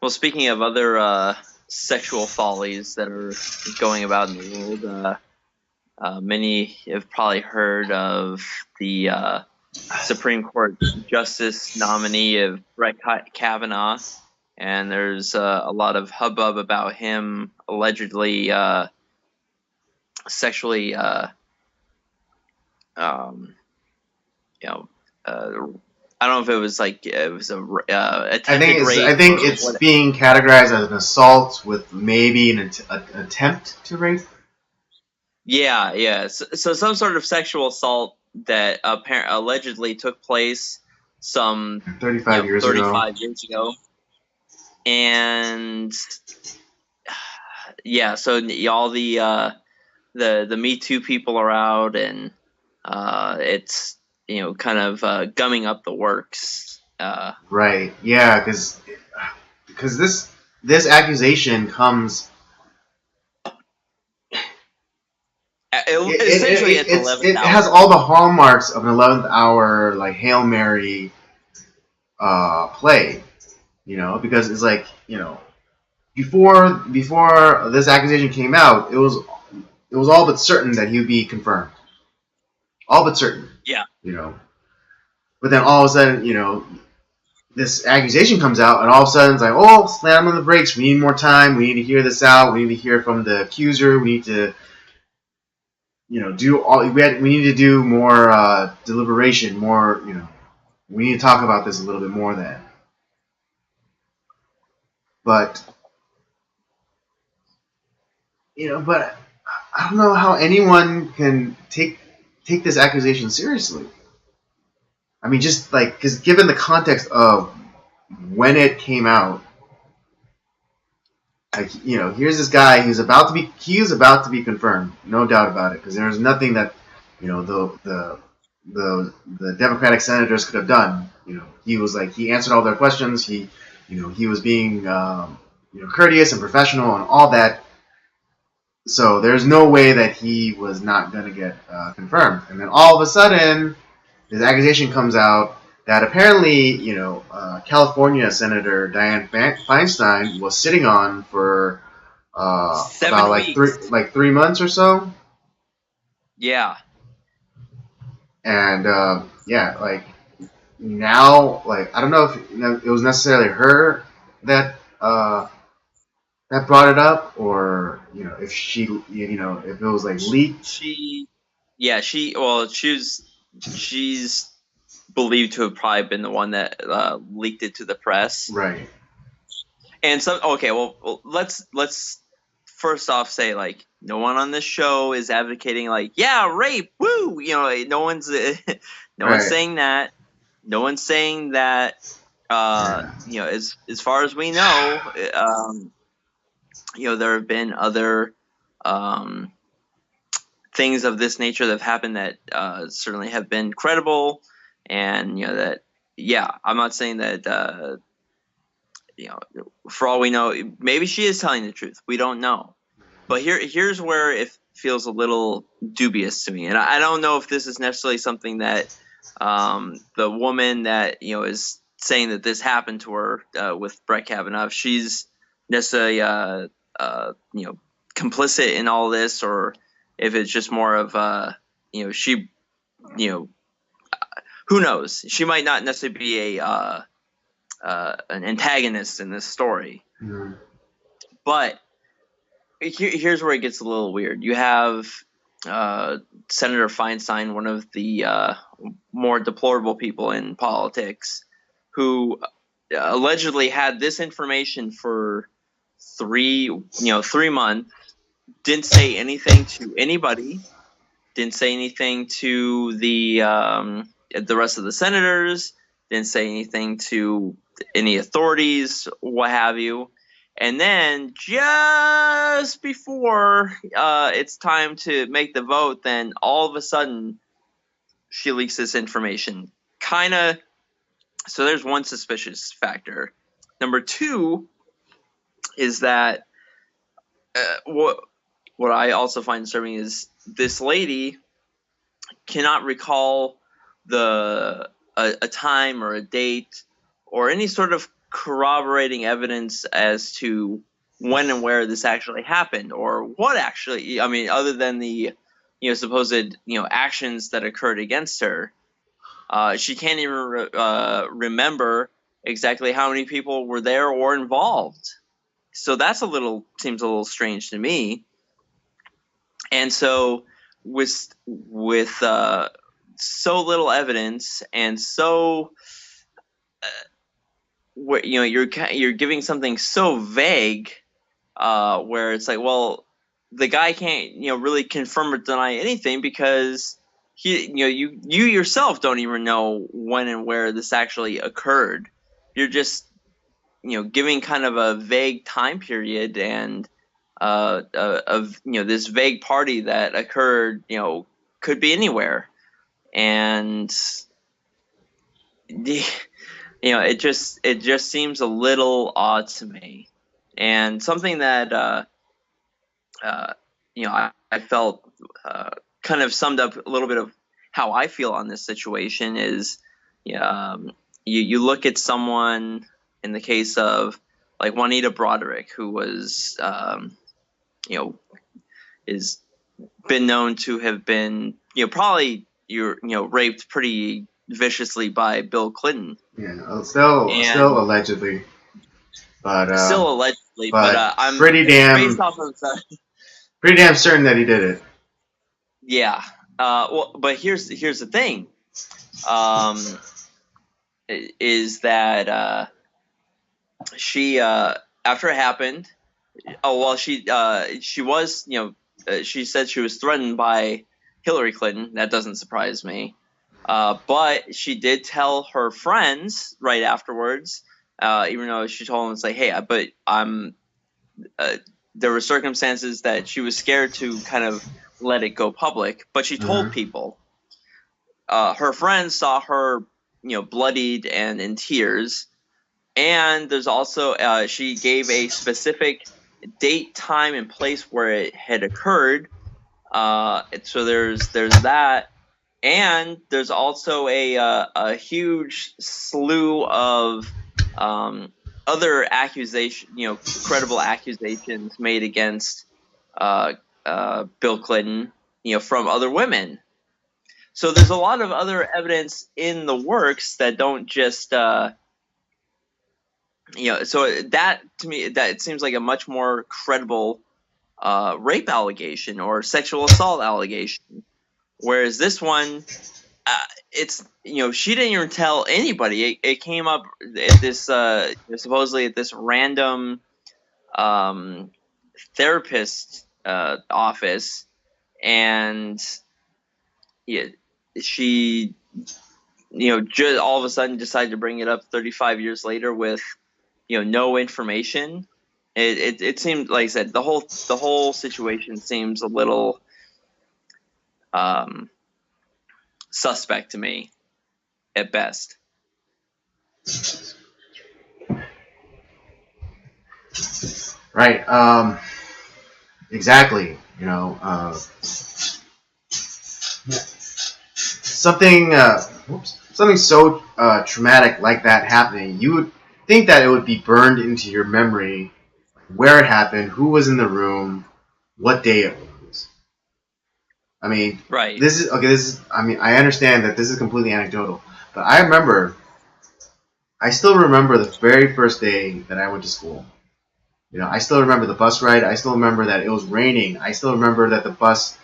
Well, speaking of other sexual follies that are going about in the world, many have probably heard of the Supreme Court Justice nominee of Brett Kavanaugh, and there's a lot of hubbub about him allegedly sexually, you know, I don't know if it was like it was a attempted rape. I think it's being categorized as an assault with maybe an attempt to rape. Yeah. So some sort of sexual assault that allegedly took place some 35 years ago. And yeah, so all the Me Too people are out, and it's kind of gumming up the works. Right. Yeah, because this accusation comes. Essentially, at the 11th hour. It has all the hallmarks of an 11th hour like Hail Mary play, because it's like before this accusation came out, it was all but certain that he would be confirmed, all but certain. Yeah. But then all of a sudden, this accusation comes out, and all of a sudden it's like, oh, slam on the brakes. We need more time. We need to hear this out. We need to hear from the accuser. We need to. We need to do more deliberation, more, we need to talk about this a little bit more then. But, but I don't know how anyone can take this accusation seriously. I mean, just like, because given the context of when it came out, like, here's this guy he is about to be confirmed, no doubt about it, because there's nothing that, the Democratic senators could have done. He was like, he answered all their questions. He was being, courteous and professional and all that. So there's no way that he was not going to get confirmed. And then all of a sudden, this accusation comes out that apparently, California Senator Dianne Feinstein was sitting on for about like 3 months or so. Yeah. And now, I don't know if it was necessarily her that that brought it up, or if she, if it was like leaked. She's believed to have probably been the one that leaked it to the press. Right. And let's first off say, like, no one on this show is advocating like, yeah, rape, woo, no one's one's saying that. No one's saying that. As far as we know, there have been other things of this nature that have happened that certainly have been credible, and I'm not saying that for all we know, maybe she is telling the truth. We don't know. But here's where it feels a little dubious to me, and I don't know if this is necessarily something that the woman that is saying that this happened to her with Brett Kavanaugh, if she's necessarily complicit in all this, or if it's just more of she who knows? She might not necessarily be an antagonist in this story. Mm-hmm. But here's where it gets a little weird. You have Senator Feinstein, one of the more deplorable people in politics, who allegedly had this information for 3 months, didn't say anything to anybody, didn't say anything to the rest of the senators, didn't say anything to any authorities, what have you. And then just before it's time to make the vote, then all of a sudden she leaks this information. So there's one suspicious factor. Number two is that what I also find disturbing is this lady cannot recall a time or a date or any sort of corroborating evidence as to when and where this actually happened, or what actually. I mean, other than the supposed actions that occurred against her. She can't even remember exactly how many people were there or involved. So that's seems a little strange to me. And so with so little evidence and so you're giving something so vague, where it's like, well, the guy can't really confirm or deny anything because you yourself don't even know when and where this actually occurred. You're just giving kind of a vague time period and of this vague party that occurred could be anywhere, and it just seems a little odd to me. And something that I felt kind of summed up a little bit of how I feel on this situation is, you look at someone in the case of like Juanita Broderick, who was is been known to have been probably raped pretty viciously by Bill Clinton. Yeah, still allegedly, but still allegedly, but I'm pretty damn based off of pretty damn certain that he did it. Yeah. Well, but here's the thing, is that she after it happened, she was she said she was threatened by Hillary Clinton. That doesn't surprise me. But she did tell her friends right afterwards, even though she told them, it's like, hey, but I'm. There were circumstances that she was scared to kind of let it go public, but she told people. Her friends saw her, bloodied and in tears, and there's also she gave a specific date, time, and place where it had occurred. So there's that. And there's also a huge slew of other credible accusations made against Bill Clinton, from other women. So there's a lot of other evidence in the works that don't just, so that to me, that it seems like a much more credible rape allegation or sexual assault allegation. Whereas this one, it's she didn't even tell anybody. It came up at this supposedly at this random therapist office, and she just all of a sudden decided to bring it up 35 years later with no information. It seemed, like I said, the whole situation seems a little suspect to me at best. Right. Exactly. Something so traumatic like that happening, you would think that it would be burned into your memory where it happened, who was in the room, what day it was. I mean, right. I understand that this is completely anecdotal, but I still remember the very first day that I went to school. I still remember the bus ride. I still remember that it was raining. I still remember that the bus,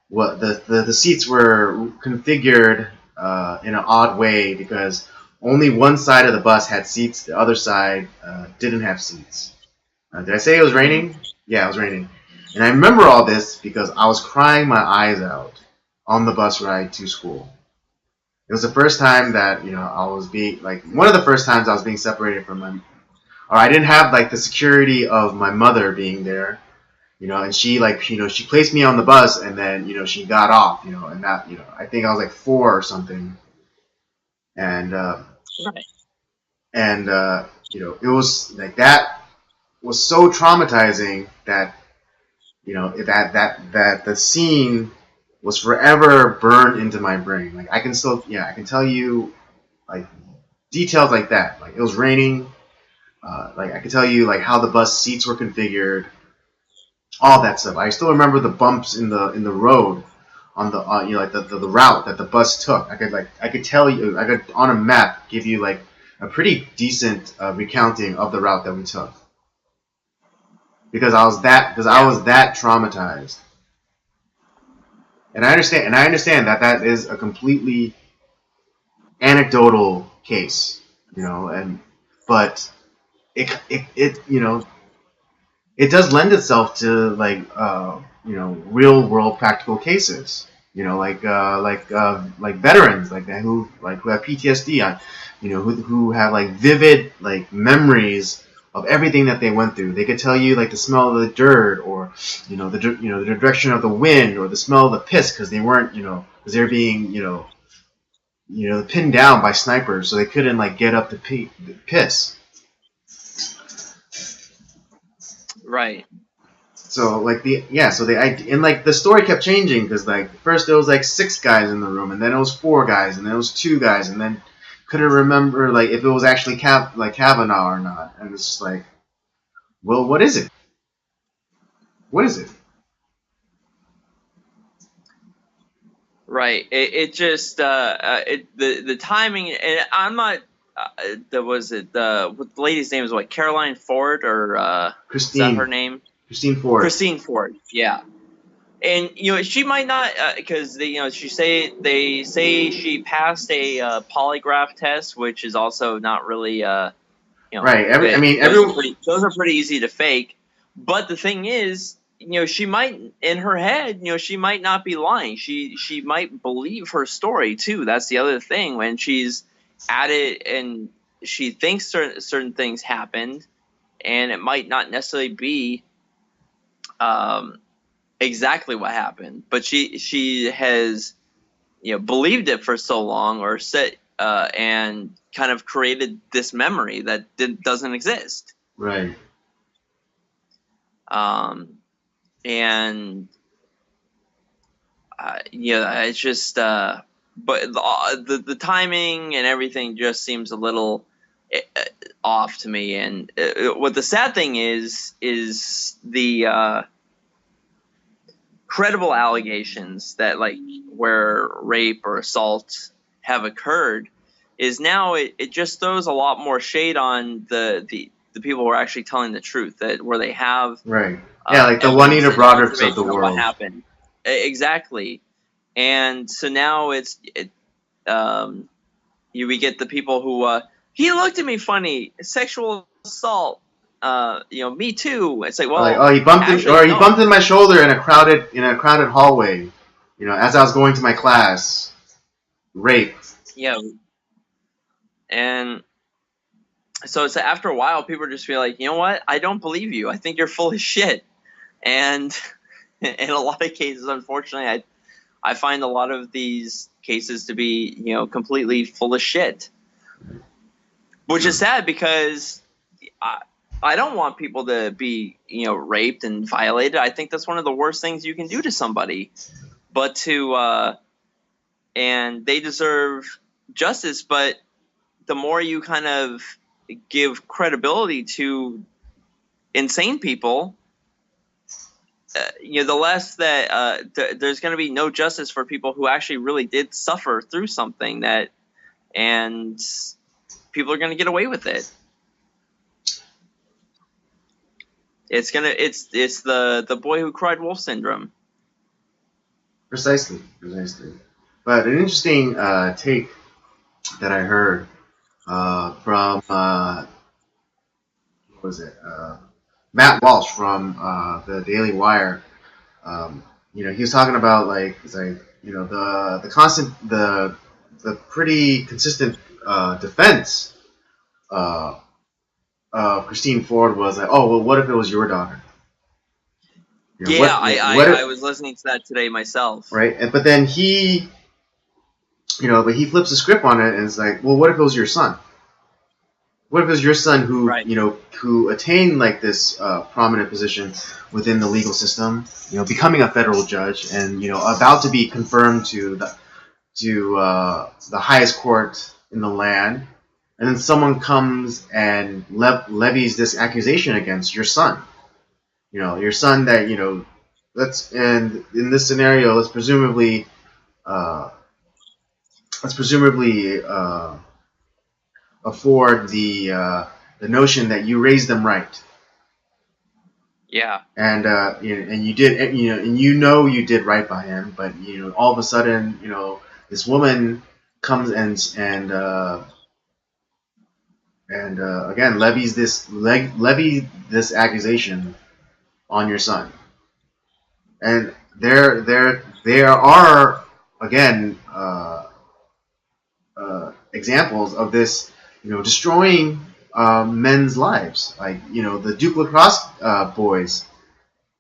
the seats were configured in an odd way because only one side of the bus had seats, the other side didn't have seats. Did I say it was raining? Yeah, it was raining. And I remember all this because I was crying my eyes out on the bus ride to school. It was the first time that I was being one of the first times I was being separated from or I didn't have the security of my mother being there, and she she placed me on the bus and then she got off, and that I think I was 4 or something, and right. And it was that was so traumatizing that that the scene was forever burned into my brain. I can tell you details like that. It was raining. Like I could tell you like how the bus seats were configured, all that stuff. I still remember the bumps in the road on the like the route that the bus took. I could tell you, I could on a map give you like a pretty decent recounting of the route that we took, because I was that traumatized. And I understand that that is a completely anecdotal case, but it it does lend itself to like real world practical cases, like veterans like that who have PTSD on, who have like vivid like memories of everything that they went through. They could tell you like the smell of the dirt, or the direction of the wind, or the smell of the piss, because they weren't because they're being pinned down by snipers, so they couldn't like get up to piss. Right. So like and like the story kept changing, because like first there was like 6 guys in the room, and then it was 4 guys, and then it was 2 guys, and then couldn't remember like if it was actually Kavanaugh or not, and it's just like, well, what is it? What is it? Right. It just the timing, and I'm not. There was it the lady's name is what, Caroline Ford, or Christine. Is that her name? Christine Ford. Christine Ford. Yeah. And she might not, because they say she passed a polygraph test, which is also not really right. those are pretty easy to fake. But the thing is, she might, in her head, she might not be lying. She might believe her story too. That's the other thing, when she's at it and she thinks certain things happened, and it might not necessarily be exactly what happened, but she has believed it for so long, or said and kind of created this memory that doesn't exist. Right. And it's just but the timing and everything just seems a little off to me. And what the sad thing is the credible allegations that like where rape or assault have occurred is now it just throws a lot more shade on the people who are actually telling the truth, that where they have right. Like the Juanita Broaddricks of the world. What happened exactly. And so now we get the people who he looked at me funny, sexual assault, me too. It's like, well, like, he bumped he bumped in my shoulder in a crowded hallway, as I was going to my class. Rape. Yeah. And so it's after a while, people just feel like, you know what? I don't believe you. I think you're full of shit. And in a lot of cases, unfortunately, I find a lot of these cases to be, completely full of shit. Which is sad, because I don't want people to be, raped and violated. I think that's one of the worst things you can do to somebody. But and they deserve justice, but the more you kind of give credibility to insane people, the less that there's going to be no justice for people who actually really did suffer through something and people are going to get away with it. It's the boy who cried wolf syndrome. Precisely. But an interesting take that I heard from what was it? Matt Walsh from the Daily Wire. He was talking about the pretty consistent defense of Christine Ford was like, oh well, what if it was your daughter? I was listening to that today myself. Right, but then he flips the script on it, and it's like, well, what if it was your son? What if it was your son who, right, who attained like this prominent position within the legal system, becoming a federal judge, and about to be confirmed to the highest court in the land, and then someone comes and levies this accusation against your son. Your son that and in this scenario, uh, let's presumably afford the notion that you raised them right. Yeah. And and you did, and you did right by him, but all of a sudden, this woman comes and again levies this accusation on your son, and there are again examples of this, destroying men's lives, like the Duke lacrosse boys.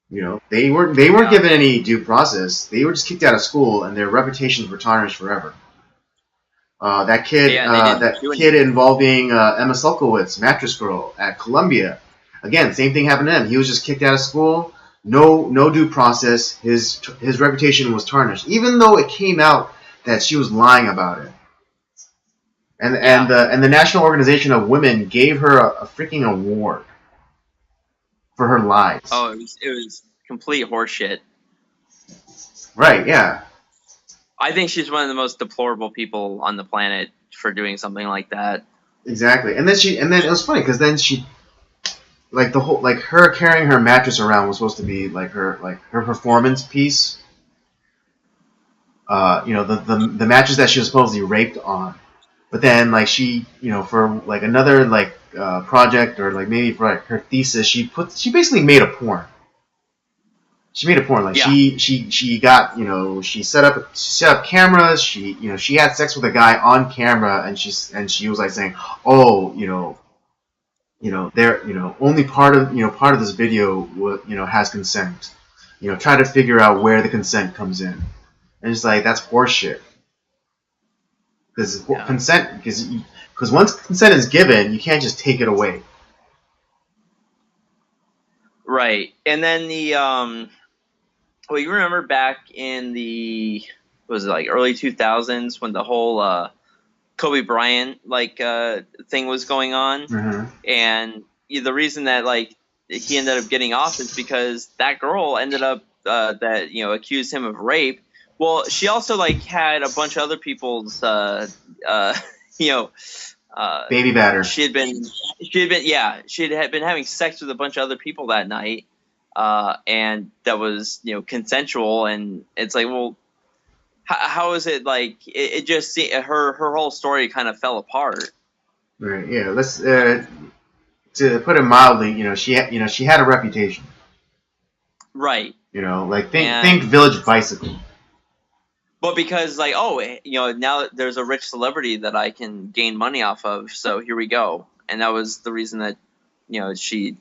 They weren't given any due process. They were just kicked out of school, and their reputations were tarnished forever. That kid involving Emma Sulkowicz, Mattress Girl at Columbia. Again, same thing happened to him. He was just kicked out of school. No due process. His reputation was tarnished, even though it came out that she was lying about it. And the National Organization of Women gave her a freaking award for her lies. Oh, it was complete horseshit. Right, yeah. I think she's one of the most deplorable people on the planet for doing something like that. Exactly. And then it was funny because then she, like her carrying her mattress around was supposed to be like her performance piece. The mattress that she was supposedly raped on. But then, like, she, for like another project, or like maybe for her thesis, she basically made a porn. She made a porn. Like, she set up cameras. She had sex with a guy on camera, and she was like saying, oh, only part of this video has consent. Try to figure out where the consent comes in, and it's like, that's horseshit. Because consent, because once consent is given, you can't just take it away. Right, and then well, you remember back in the early 2000s when the whole Kobe Bryant thing was going on, mm-hmm. and the reason that he ended up getting off is because that girl ended up accused him of rape. Well, she also had a bunch of other people's baby batter. She had been having sex with a bunch of other people that night, and that was consensual. And it's like, well, how is it it just her whole story kind of fell apart. Right. Yeah. Let's to put it mildly, she had a reputation. Right. Think Village Bicycle. But because now there's a rich celebrity that I can gain money off of, so here we go. And that was the reason that she.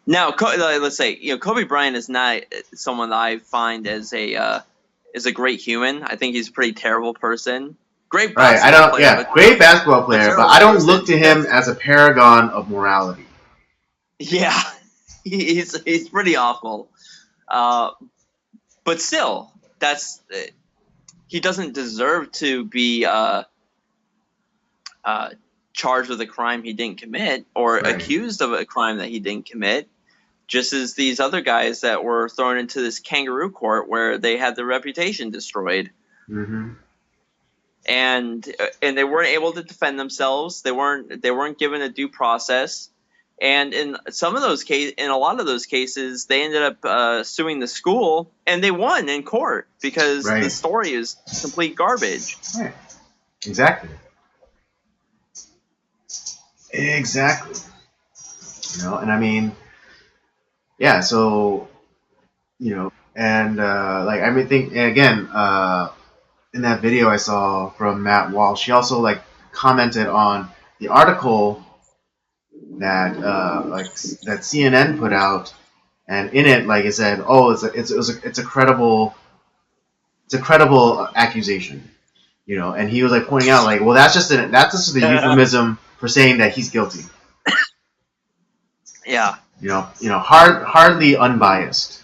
Now let's say Kobe Bryant is not someone that I find as a great human. I think he's a pretty terrible person. Great basketball player. Great basketball player, but I don't look to him as a paragon of morality. Yeah, he's pretty awful. But still, that's. He doesn't deserve to be charged with a crime he didn't commit, or accused of a crime that he didn't commit, just as these other guys that were thrown into this kangaroo court where they had their reputation destroyed. Mm-hmm. And they weren't able to defend themselves. They weren't given a due process. And in a lot of those cases, they ended up suing the school, and they won in court because the story is complete garbage. Right. Exactly. And I mean, yeah. So, and think again, in that video I saw from Matt Walsh, she also commented on the article that that CNN put out, and in it, it said, oh, it's a credible accusation, and he was pointing out well, that's just a euphemism for saying that he's guilty. Yeah. Hardly unbiased.